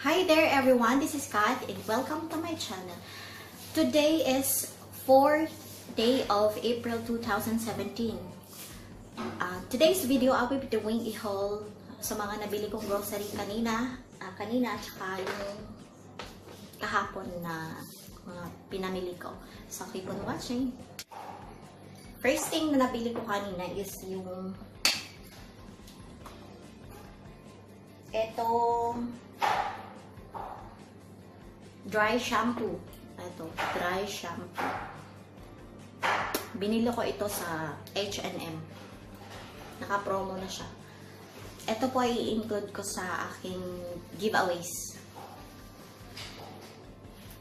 Hi there everyone, this is Kat and welcome to my channel. Today is 4th day of April 2017. Today's video, I will be doing a haul sa mga nabili kong grocery kanina at saka yung kahapon na mga pinamili ko. So keep on watching. First thing na nabili ko kanina is yung etong dry shampoo. Ito, dry shampoo. Binili ko ito sa H&M. Naka-promo na siya. Ito po ay i-include ko sa aking giveaways.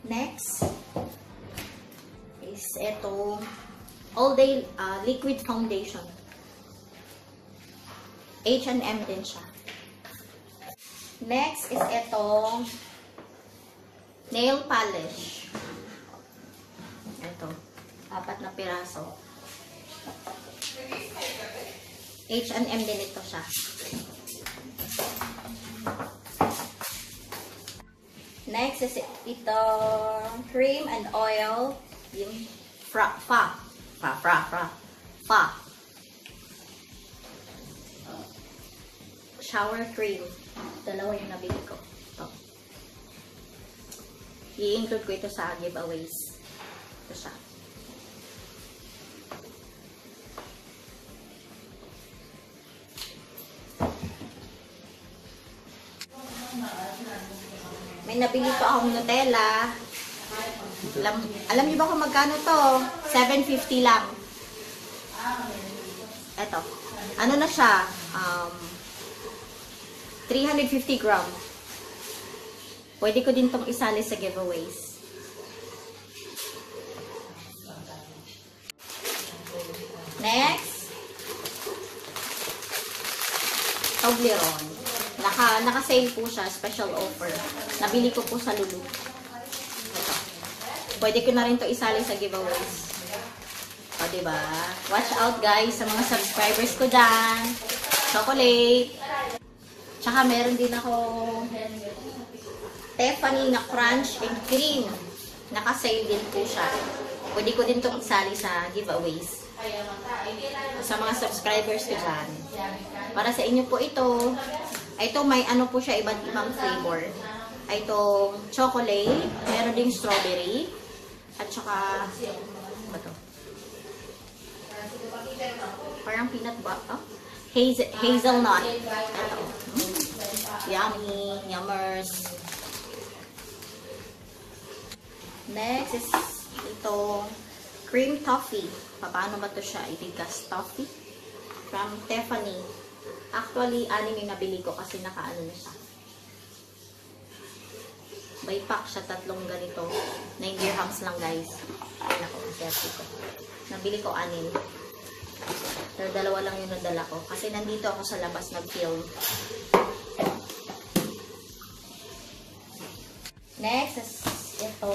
Next is ito all day liquid foundation. H&M din siya. Next is itong nail polish. Ito. 4 na piraso. H&M din ito siya. Next is ito cream and oil. Yung fa. Shower cream. Dalawa yung nabili ko. Ito. I-include ko ito sa giveaways. Ito siya. May nabili pa akong Nutella. Alam niyo ba kung magkano to? 7.50 lang. Ito. Ano na siya? 350 gram. Pwede ko din itong isali sa giveaways. Next. Toblerone. Naka-sale po siya. Special offer. Nabili ko po sa Lulu. Ito. Pwede ko na rin to isali sa giveaways. O, diba? Watch out guys sa mga subscribers ko dyan. Chocolate. Tsaka meron din ako Tiffany na crunch and cream. Naka-sale din po siya. Pwede ko din itong isali sa giveaways. Sa mga subscribers ko dyan. Para sa inyo po ito. Ito may ano po siya, iba't ibang flavor. Ito chocolate. Meron ding strawberry. At saka ano to? Parang peanut butter. Hazelnut. Ito. Yummy. Yummers. Next is ito cream toffee. Paano ba to siya? Ibigas toffee. From Tiffany. Actually, 6 yung nabili ko kasi nakaano na siya. By pack siya, 3 ganito. 9 dirhams lang guys. Ay nako, kasi ko. Nabili ko 6. Pero 2 lang yung nadala ko. Kasi nandito ako sa labas nag-film. Next is ito.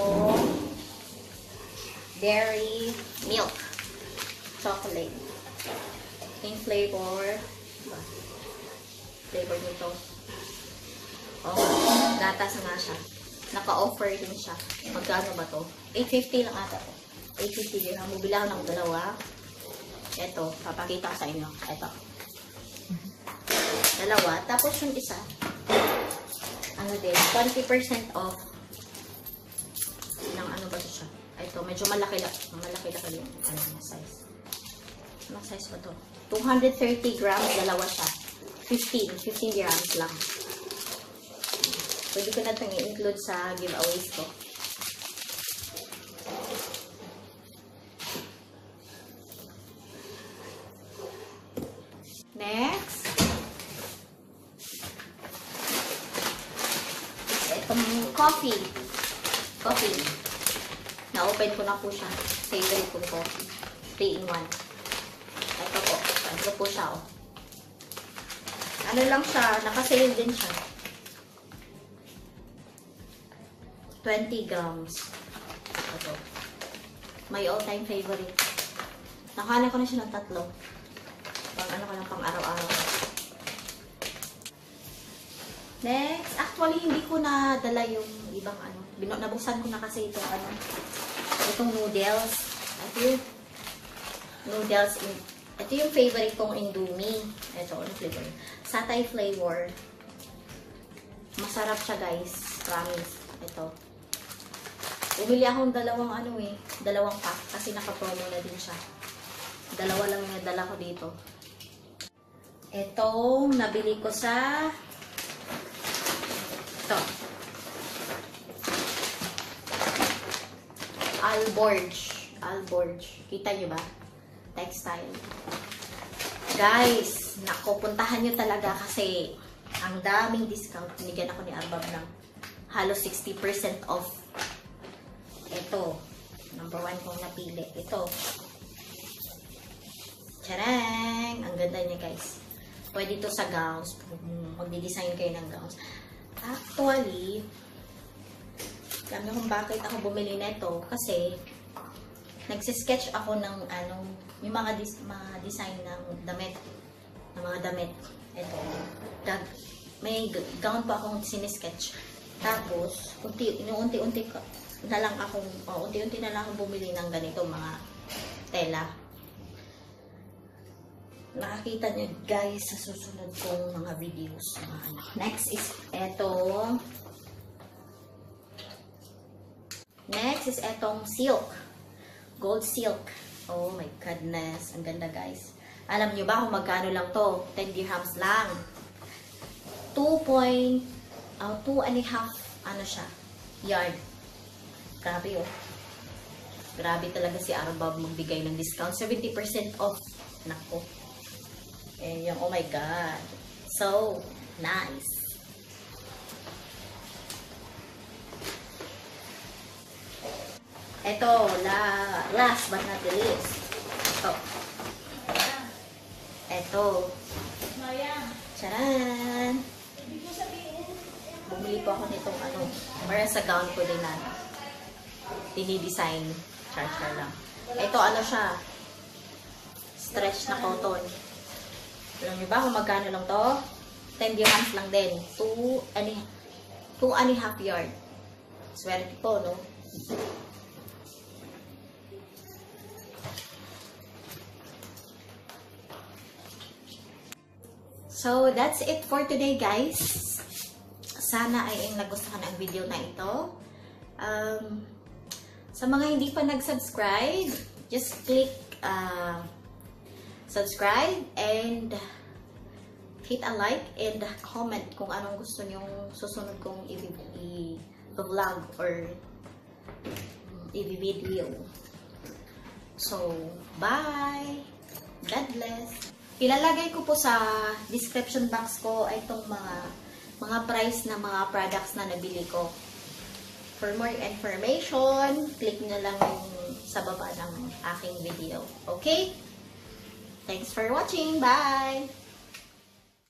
Dairy milk. Chocolate. Pink flavor. Flavor nito. Oh, gatas nga siya. Naka-offer din siya. Magkano ba to? 850 lang ata to. 850 din. Bumili ako ng 2. Ito, papakita ko sa inyo. Ito. 2. Tapos yung isa, ano din, 20% off. Ng ano ba ito siya? Ito, medyo malaki-laki yung ano, size. Anong size ba to? 230 grams, 2 siya. 15 dirhams lang. Pwede ko na itong i-include sa giveaways ko. Next. Itong coffee. Na-open ko na po siya. Favorite kong coffee. 3-in-1. Ito po. Ito po siya, oh. Ano lang siya, naka-sale din siya. 20 grams. Ito. My all-time favorite. Nakahanap ko na siya ng 3. Pang ano ko lang, pang araw-araw. Next, actually hindi ko na dala yung ibang ano. Nabuksan ko na kasi itong ano. Itong noodles. Ito yung noodles. Ito yung favorite kong Indomie. Ito, ano flavor? Satay flavor. Masarap siya guys. Promise. Ito. Umili akong dalawang ano eh. Dalawang pack. Kasi naka-promo na din siya. Dalawa lang yung dala ko dito. Itong nabili ko sa ito. Alborge. Kita nyo ba? Textile. Guys, naku, puntahan nyo talaga kasi ang daming discount. Binigyan ako ni Arbab ng halos 60% off. Ito. Number 1 kong napili. Ito. Charang! Ang ganda niya guys. Pwede ito sa gowns. Magdi-design kayo ng gowns. Actually, alam niyo kung bakit ako bumili nito kasi nagsisketch ako ng ano, yung mga design ng damit. Ng mga damit. Ito. May gown pa akong sinisketch. Tapos, unti-unti na lang akong bumili ng ganito mga tela. Nakakita nyo guys sa susunod kong mga videos. Next is etong silk. Gold silk. Oh my goodness. Ang ganda guys. Alam nyo ba kung magkano lang to? 10 dirhams lang. 2.5 ano siya? Yard. Grabe oh. Grabe talaga si Arbab magbigay ng discount. 70% off. Nako. And yung, oh my God. So, nice. Ito, last but not the least. Ito. Charan! Bumili po ako nitong ano, para sa gown ko din na dinidesign. Char lang. Ito, ano siya? Stretch na cotton. Alam niyo ba kung magkano lang to? 10 dirhams lang din. 2.5 yard. Swerte po, no? So, that's it for today, guys. Sana ay nagustuhan ang video na ito. Sa mga hindi pa nag-subscribe, just click subscribe and hit a like and comment kung anong gusto nyong susunod kong i-vlog or i-video. So, bye! God bless! Ilalagay ko po sa description box ko itong mga price na mga products na nabili ko. For more information, click nyo lang yung sa baba ng aking video. Okay? Thanks for watching. Bye!